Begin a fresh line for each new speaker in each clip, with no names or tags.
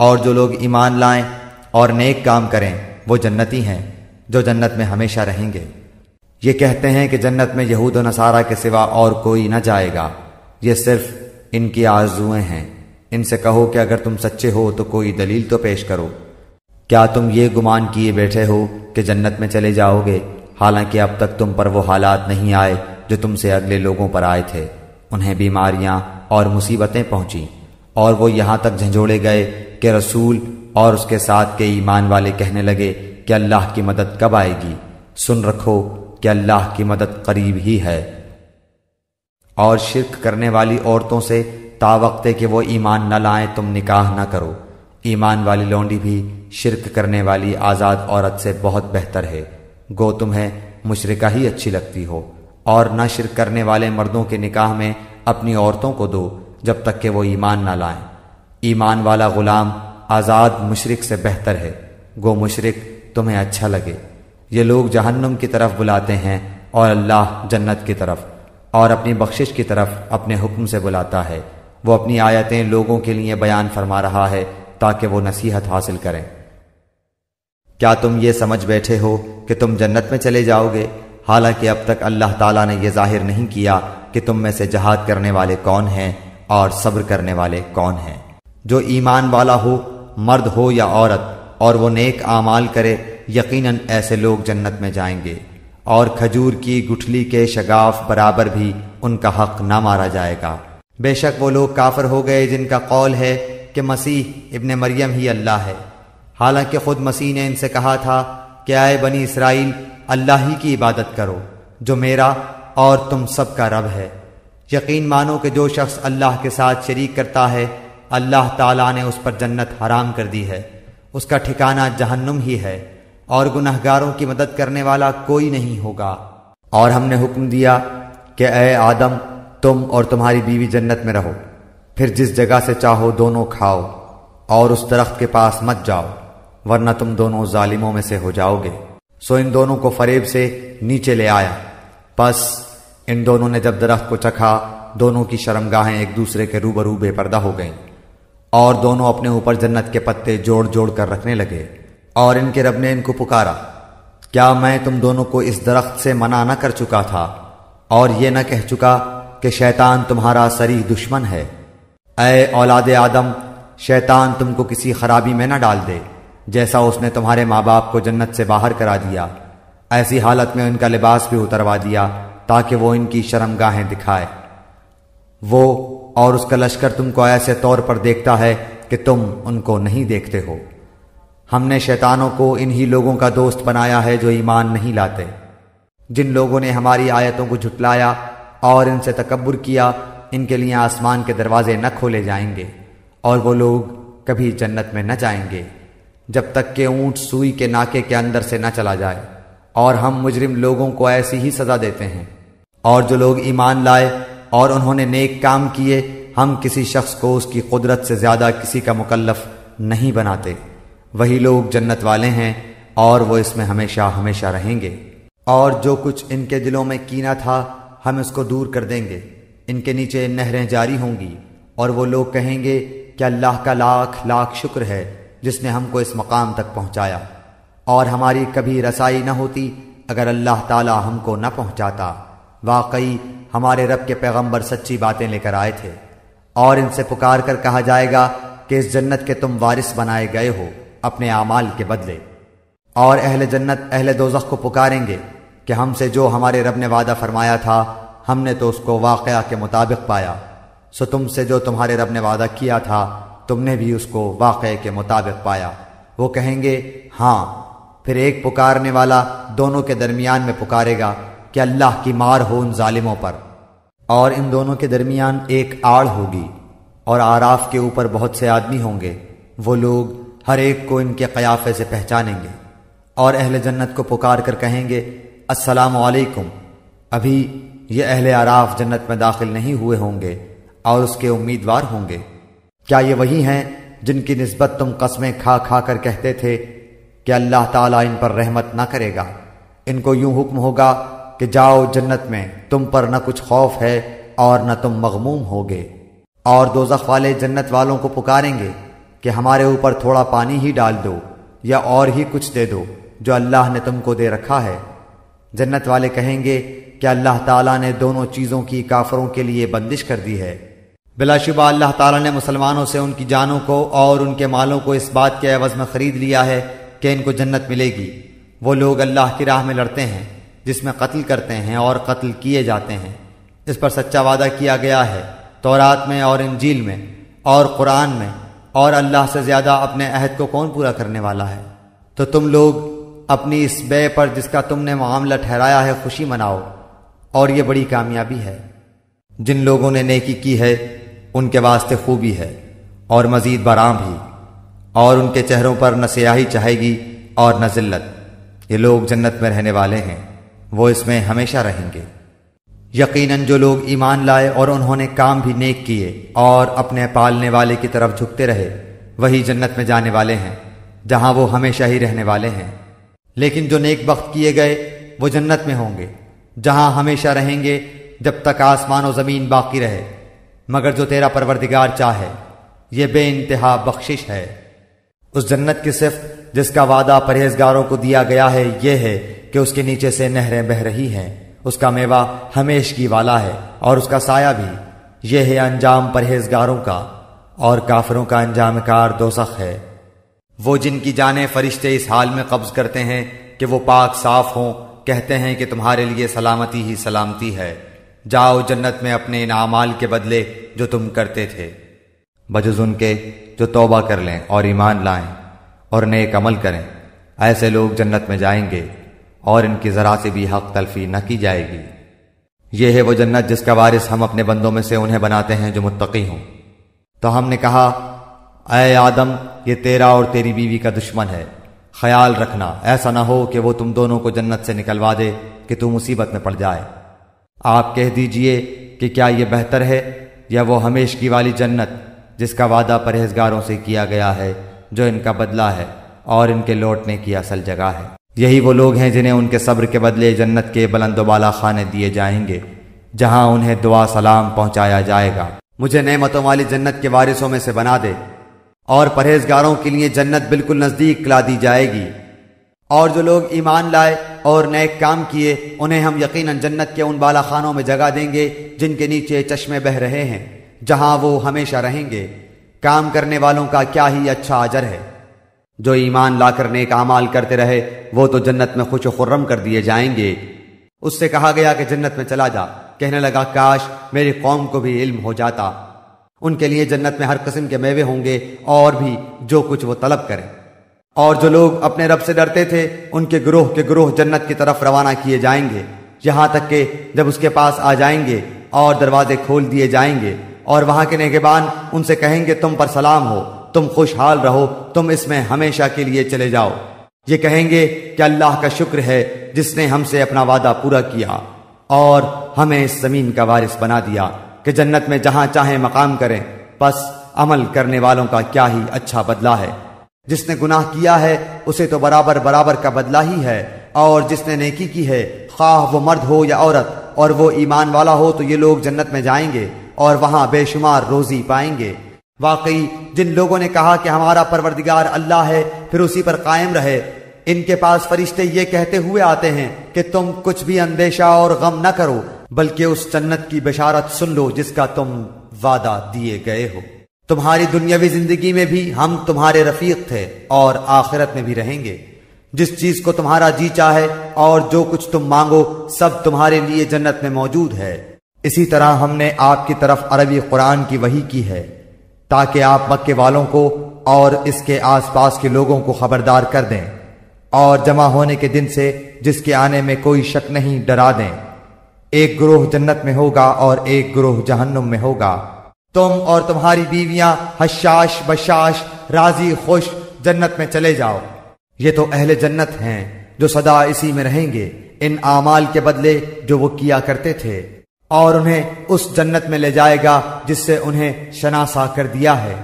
اور جو لوگ ایمان لائیں اور نیک کام کریں وہ جنتی ہیں جو جنت میں ہمیشہ رہیں گے۔ یہ کہتے ہیں کہ جنت میں یہود و نصارہ کے سوا اور کوئی نہ جائے گا، یہ صرف ان کی آرزوئیں ہیں۔ ان سے کہو کہ اگر تم سچے ہو تو کوئی دلیل تو پیش کرو۔ کیا تم یہ گمان کیے بیٹھے ہو کہ جنت میں چلے جاؤ گے، حالانکہ اب تک تم پر وہ حالات نہیں آئے جو تم سے اگلے لوگوں پر آئے تھے؟ انہیں بیماریاں اور مصیبتیں پہنچیں، اور وہ یہاں تک جھنجھوڑے گئے کہ رسول اور اس کے ساتھ کے ایمان والے کہنے لگے کہ اللہ کی مدد کب آئے گی؟ سن رکھو کہ اللہ کی مدد قریب ہی ہے۔ اور شرک کرنے والی عورتوں سے تا وقت کہ وہ ایمان نہ لائیں تم نکاح نہ کرو۔ ایمان والی لونڈی بھی شرک کرنے والی آزاد عورت سے بہت بہتر ہے، گو تمہیں مشرکہ ہی اچھی لگتی ہو۔ اور نہ شرک کرنے والے مردوں کے نکاح میں اپنی عورتوں کو دو جب تک کہ وہ ایمان نہ لائیں۔ ایمان والا غلام آزاد مشرک سے بہتر ہے، گو مشرک تمہیں اچھا لگے۔ یہ لوگ جہنم کی طرف بلاتے ہیں اور اللہ جنت کی طرف، اور اپنی بخشش کی طرف اپنے حکم سے بلاتا ہے۔ وہ اپنی آیتیں لوگوں کے لیے بیان فرما رہا ہے تاکہ وہ نصیحت حاصل کریں۔ کیا تم یہ سمجھ بیٹھے ہو کہ تم جنت میں چلے جاؤ گے، حالانکہ اب تک اللہ تعالیٰ نے یہ ظاہر نہیں کیا کہ تم میں سے جہاد کرنے والے کون ہیں اور صبر کرنے والے کون ہیں؟ جو ایمان والا ہو، مرد ہو یا عورت، اور وہ نیک اعمال کرے، یقیناً ایسے لوگ جنت میں جائیں گے، اور کھجور کی گٹھلی کے شگاف برابر بھی ان کا حق نہ مارا جائے گا۔ بے شک وہ لوگ کافر ہو گئے جن کا قول ہے کہ مسیح ابن مریم ہی اللہ ہے، حالانکہ خود مسیح نے ان سے کہا تھا کہ اے بنی اسرائیل، اللہ ہی کی عبادت کرو جو میرا اور تم سب کا رب ہے۔ یقین مانو کہ جو شخص اللہ کے ساتھ شریک کرتا ہے، اللہ تعالیٰ نے اس پر جنت حرام کر دی ہے، اس کا ٹھکانہ جہنم ہی ہے، اور گنہگاروں کی مدد کرنے والا کوئی نہیں ہوگا۔ اور ہم نے حکم دیا کہ اے آدم، تم اور تمہاری بیوی جنت میں رہو، پھر جس جگہ سے چاہو دونوں کھاؤ، اور اس درخت کے پاس مت جاؤ، ورنہ تم دونوں ظالموں میں سے ہو جاؤ گے۔ سو ان دونوں کو فریب سے نیچے لے آیا، پس ان دونوں نے جب درخت کو چکھا، دونوں کی شرمگاہیں ایک دوسرے کے روبرو بے پردہ ہو گئیں، اور دونوں اپنے اوپر جنت کے پتے جوڑ جوڑ کر رکھنے لگے۔ اور ان کے رب نے ان کو پکارا، کیا میں تم دونوں کو اس درخت سے منع نہ کر چکا تھا، اور یہ نہ کہہ چکا کہ شیطان تمہارا صریح دشمن ہے؟ اے اولاد آدم، شیطان تم کو کسی خرابی میں نہ ڈال دے جیسا اس نے تمہارے ماں باپ کو جنت سے باہر کرا دیا، ایسی حالت میں ان کا لباس بھی اتروا دیا تاکہ وہ ان کی شرمگاہیں دکھائے۔ وہ اور اس کا لشکر تم کو ایسے طور پر دیکھتا ہے کہ تم ان کو نہیں دیکھتے ہو۔ ہم نے شیطانوں کو انہی لوگوں کا دوست بنایا ہے جو ایمان نہیں لاتے۔ جن لوگوں نے ہماری آیتوں کو جھٹلایا اور ان سے تکبر کیا، ان کے لیے آسمان کے دروازے نہ کھولے جائیں گے، اور وہ لوگ کبھی جنت میں نہ جائیں گے جب تک کہ اونٹ سوئی کے ناکے کے اندر سے نہ چلا جائے۔ اور ہم مجرم لوگوں کو ایسی ہی سزا دیتے ہیں۔ اور جو لوگ ایمان لائے اور انہوں نے نیک کام کیے، ہم کسی شخص کو اس کی قدرت سے زیادہ کسی کا مکلف نہیں بناتے، وہی لوگ جنت والے ہیں اور وہ اس میں ہمیشہ ہمیشہ رہیں گے۔ اور جو کچھ ان کے دلوں میں کینہ تھا ہم اس کو دور کر دیں گے، ان کے نیچے نہریں جاری ہوں گی، اور وہ لوگ کہیں گے کہ اللہ کا لاکھ لاکھ شکر ہے جس نے ہم کو اس مقام تک پہنچایا، اور ہماری کبھی رسائی نہ ہوتی اگر اللہ تعالی ہم کو نہ پہنچاتا۔ واقعی ہمارے رب کے پیغمبر سچی باتیں لے کر آئے تھے۔ اور ان سے پکار کر کہا جائے گا کہ اس جنت کے تم وارث بنائے گئے ہو اپنے اعمال کے بدلے۔ اور اہل جنت اہل دوزخ کو پکاریں گے کہ ہم سے جو ہمارے رب نے وعدہ فرمایا تھا ہم نے تو اس کو واقعہ کے مطابق پایا، سو تم سے جو تمہارے رب نے وعدہ کیا تھا تم نے بھی اس کو واقعے کے مطابق پایا۔ وہ کہیں گے ہاں، پھر ایک پکارنے والا دونوں کے درمیان میں پکارے گا کہ اللہ کی مار ہو ان ظالموں پر، اور ان دونوں کے درمیان ایک آڑ ہوگی، اور آراف کے اوپر بہت سے آدمی ہوں گے، وہ لوگ ہر ایک کو ان کے قیافے سے پہچانیں گے۔ اور اہل جنت کو پکار کر کہیں گے السلام علیکم۔ ابھی یہ اہل آراف جنت میں داخل نہیں ہوئے ہوں گے اور اس کے امیدوار ہوں گے۔ کیا یہ وہی ہیں جن کی نسبت تم قسمیں کھا کھا کر کہتے تھے کہ اللہ تعالیٰ ان پر رحمت نہ کرے گا؟ ان کو یوں حکم ہوگا کہ جاؤ جنت میں، تم پر نہ کچھ خوف ہے اور نہ تم مغموم ہوگے۔ اور دوزخ والے جنت والوں کو پکاریں گے کہ ہمارے اوپر تھوڑا پانی ہی ڈال دو یا اور ہی کچھ دے دو جو اللہ نے تم کو دے رکھا ہے؟ جنت والے کہیں گے کہ اللہ تعالیٰ نے دونوں چیزوں کی کافروں کے لیے بندش کر دی ہے۔ بلا شبہ اللہ تعالیٰ نے مسلمانوں سے ان کی جانوں کو اور ان کے مالوں کو اس بات کے عوض میں خرید لیا ہے کہ ان کو جنت ملے گی۔ وہ لوگ اللہ کی راہ میں لڑتے ہیں جس میں قتل کرتے ہیں اور قتل کیے جاتے ہیں، اس پر سچا وعدہ کیا گیا ہے تورات میں اور انجیل میں اور قرآن میں، اور اللہ سے زیادہ اپنے عہد کو کون پورا کرنے والا ہے؟ تو تم لوگ اپنی اس بے پر جس کا تم نے معاملہ ٹھہرایا ہے خوشی مناؤ، اور یہ بڑی کامیابی ہے۔ جن لوگوں نے نیکی کی ہے ان کے واسطے خوبی ہے اور مزید برآں بھی، اور ان کے چہروں پر نہ سیاہی چاہے گی اور نہ ذلت۔ یہ لوگ جنت میں رہنے والے ہیں، وہ اس میں ہمیشہ رہیں گے۔ یقیناً جو لوگ ایمان لائے اور انہوں نے کام بھی نیک کیے اور اپنے پالنے والے کی طرف جھکتے رہے، وہی جنت میں جانے والے ہیں جہاں وہ ہمیشہ ہی رہنے والے ہیں۔ لیکن جو نیک بخت کیے گئے وہ جنت میں ہوں گے جہاں ہمیشہ رہیں گے جب تک آسمان و زمین باقی رہے، مگر جو تیرا پروردگار چاہے۔ یہ بے انتہا بخشش ہے۔ اس جنت کی صفت جس کا وعدہ پرہیزگاروں کو دیا گیا ہے یہ ہے کہ اس کے نیچے سے نہریں بہہ رہی ہیں، اس کا میوہ ہمیشگی والا ہے اور اس کا سایہ بھی۔ یہ ہے انجام پرہیزگاروں کا، اور کافروں کا انجام کار دوزخ ہے۔ وہ جن کی جانیں فرشتے اس حال میں قبض کرتے ہیں کہ وہ پاک صاف ہوں، کہتے ہیں کہ تمہارے لیے سلامتی ہی سلامتی ہے، جاؤ جنت میں اپنے ان اعمال کے بدلے جو تم کرتے تھے، بجز ان کے جو توبہ کر لیں اور ایمان لائیں اور نیک عمل کریں۔ ایسے لوگ جنت میں جائیں گے اور ان کی ذرا سے بھی حق تلفی نہ کی جائے گی۔ یہ ہے وہ جنت جس کا وارث ہم اپنے بندوں میں سے انہیں بناتے ہیں جو متقی ہوں۔ تو ہم نے کہا، اے آدم، یہ تیرا اور تیری بیوی کا دشمن ہے، خیال رکھنا ایسا نہ ہو کہ وہ تم دونوں کو جنت سے نکلوا دے کہ تو مصیبت میں پڑ جائے۔ آپ کہہ دیجئے کہ کیا یہ بہتر ہے یا وہ ہمیشگی والی جنت جس کا وعدہ پرہیزگاروں سے کیا گیا ہے، جو ان کا بدلہ ہے اور ان کے لوٹنے کی اصل جگہ ہے۔ یہی وہ لوگ ہیں جنہیں ان کے صبر کے بدلے جنت کے بلند و بالا خانے دیے جائیں گے، جہاں انہیں دعا سلام پہنچایا جائے گا۔ مجھے نعمتوں والی جنت کے وارثوں میں سے بنا دے، اور پرہیزگاروں کے لیے جنت بالکل نزدیک لا دی جائے گی۔ اور جو لوگ ایمان لائے اور نیک کام کیے انہیں ہم یقیناً جنت کے ان بالا خانوں میں جگہ دیں گے جن کے نیچے چشمے بہہ رہے ہیں، جہاں وہ ہمیشہ رہیں گے۔ کام کرنے والوں کا کیا ہی اچھا اجر ہے۔ جو ایمان لا کر نیک اعمال کرتے رہے وہ تو جنت میں خوش و خرم کر دیے جائیں گے۔ اس سے کہا گیا کہ جنت میں چلا جا، کہنے لگا کاش میری قوم کو بھی علم ہو جاتا۔ ان کے لیے جنت میں ہر قسم کے میوے ہوں گے اور بھی جو کچھ وہ طلب کریں۔ اور جو لوگ اپنے رب سے ڈرتے تھے ان کے گروہ جنت کی طرف روانہ کیے جائیں گے، یہاں تک کہ جب اس کے پاس آ جائیں گے اور دروازے کھول دیے جائیں گے اور وہاں کے نگہبان ان سے کہیں گے تم پر سلام ہو، تم خوشحال رہو، تم اس میں ہمیشہ کے لیے چلے جاؤ۔ یہ کہیں گے کہ اللہ کا شکر ہے جس نے ہم سے اپنا وعدہ پورا کیا اور ہمیں اس زمین کا وارث بنا دیا کہ جنت میں جہاں چاہیں مقام کریں۔ بس عمل کرنے والوں کا کیا ہی اچھا بدلہ ہے۔ جس نے گناہ کیا ہے اسے تو برابر کا بدلہ ہی ہے، اور جس نے نیکی کی ہے خواہ وہ مرد ہو یا عورت اور وہ ایمان والا ہو تو یہ لوگ جنت میں جائیں گے اور وہاں بے شمار روزی پائیں گے۔ واقعی جن لوگوں نے کہا کہ ہمارا پروردگار اللہ ہے پھر اسی پر قائم رہے، ان کے پاس فرشتے یہ کہتے ہوئے آتے ہیں کہ تم کچھ بھی اندیشہ اور غم نہ کرو، بلکہ اس جنت کی بشارت سن لو جس کا تم وعدہ دیے گئے ہو۔ تمہاری دنیاوی زندگی میں بھی ہم تمہارے رفیق تھے اور آخرت میں بھی رہیں گے۔ جس چیز کو تمہارا جی چاہے اور جو کچھ تم مانگو سب تمہارے لیے جنت میں موجود ہے۔ اسی طرح ہم نے آپ کی طرف عربی قرآن کی وحی کی ہے تاکہ آپ مکے والوں کو اور اس کے آس پاس کے لوگوں کو خبردار کر دیں اور جمع ہونے کے دن سے جس کے آنے میں کوئی شک نہیں ڈرا دیں۔ ایک گروہ جنت میں ہوگا اور ایک گروہ جہنم میں ہوگا۔ تم اور تمہاری بیویاں حشاش بشاش راضی خوش جنت میں چلے جاؤ۔ یہ تو اہل جنت ہیں جو سدا اسی میں رہیں گے ان اعمال کے بدلے جو وہ کیا کرتے تھے، اور انہیں اس جنت میں لے جائے گا جس سے انہیں شناسا کر دیا ہے۔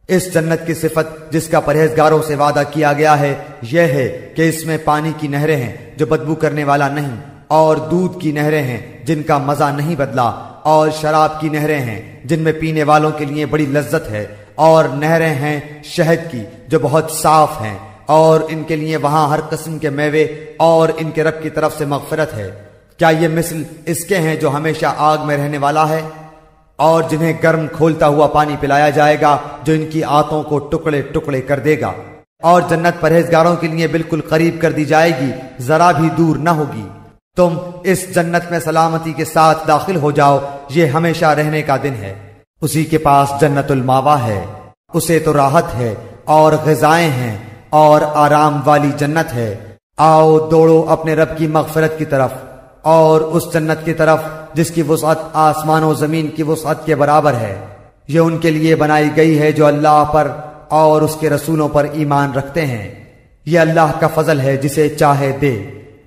اس جنت کی صفت جس کا پرہیزگاروں سے وعدہ کیا گیا ہے یہ ہے کہ اس میں پانی کی نہریں ہیں جو بدبو کرنے والا نہیں، اور دودھ کی نہریں ہیں جن کا مزہ نہیں بدلا، اور شراب کی نہریں ہیں جن میں پینے والوں کے لیے بڑی لذت ہے، اور نہریں ہیں شہد کی جو بہت صاف ہیں، اور ان کے لیے وہاں ہر قسم کے میوے اور ان کے رب کی طرف سے مغفرت ہے۔ کیا یہ مثل اس کے ہیں جو ہمیشہ آگ میں رہنے والا ہے، اور جنہیں گرم کھولتا ہوا پانی پلایا جائے گا جو ان کی آنتوں کو ٹکڑے ٹکڑے کر دے گا، اور جنت پرہیزگاروں کے لیے بالکل قریب کر دی جائے گی، ذرا بھی دور نہ ہوگی۔ تم اس جنت میں سلامتی کے ساتھ داخل ہو جاؤ، یہ ہمیشہ رہنے کا دن ہے۔ اسی کے پاس جنت الماوا ہے، اسے تو راحت ہے اور غذائیں ہیں اور آرام والی جنت ہے۔ آؤ دوڑو اپنے رب کی مغفرت کی طرف، اور اس جنت کی طرف جس کی وسعت آسمان و زمین کی وسعت کے برابر ہے۔ یہ ان کے لیے بنائی گئی ہے جو اللہ پر اور اس کے رسولوں پر ایمان رکھتے ہیں۔ یہ اللہ کا فضل ہے جسے چاہے دے،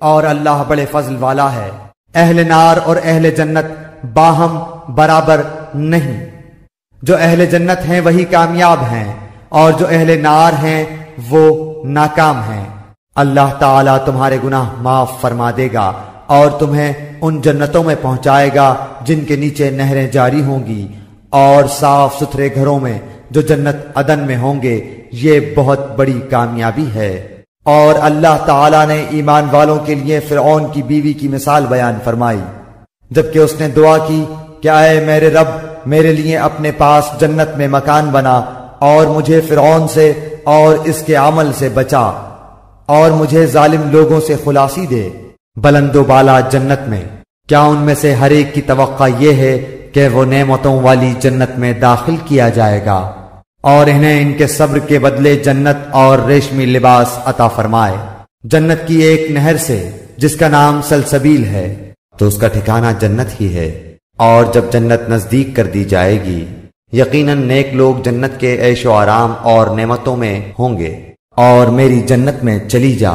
اور اللہ بڑے فضل والا ہے۔ اہل نار اور اہل جنت باہم برابر نہیں، جو اہل جنت ہیں وہی کامیاب ہیں، اور جو اہل نار ہیں وہ ناکام ہیں۔ اللہ تعالیٰ تمہارے گناہ معاف فرما دے گا اور تمہیں ان جنتوں میں پہنچائے گا جن کے نیچے نہریں جاری ہوں گی، اور صاف ستھرے گھروں میں جو جنت عدن میں ہوں گے۔ یہ بہت بڑی کامیابی ہے۔ اور اللہ تعالیٰ نے ایمان والوں کے لیے فرعون کی بیوی کی مثال بیان فرمائی، جبکہ اس نے دعا کی کہ اے میرے رب، میرے لیے اپنے پاس جنت میں مکان بنا، اور مجھے فرعون سے اور اس کے عمل سے بچا، اور مجھے ظالم لوگوں سے خلاصی دے۔ بلند و بالا جنت میں کیا ان میں سے ہر ایک کی توقع یہ ہے کہ وہ نعمتوں والی جنت میں داخل کیا جائے گا، اور انہیں ان کے صبر کے بدلے جنت اور ریشمی لباس عطا فرمائے، جنت کی ایک نہر سے جس کا نام سلسبیل ہے، تو اس کا ٹھکانہ جنت ہی ہے۔ اور جب جنت نزدیک کر دی جائے گی، یقیناً نیک لوگ جنت کے عیش و آرام اور نعمتوں میں ہوں گے، اور میری جنت میں چلی جا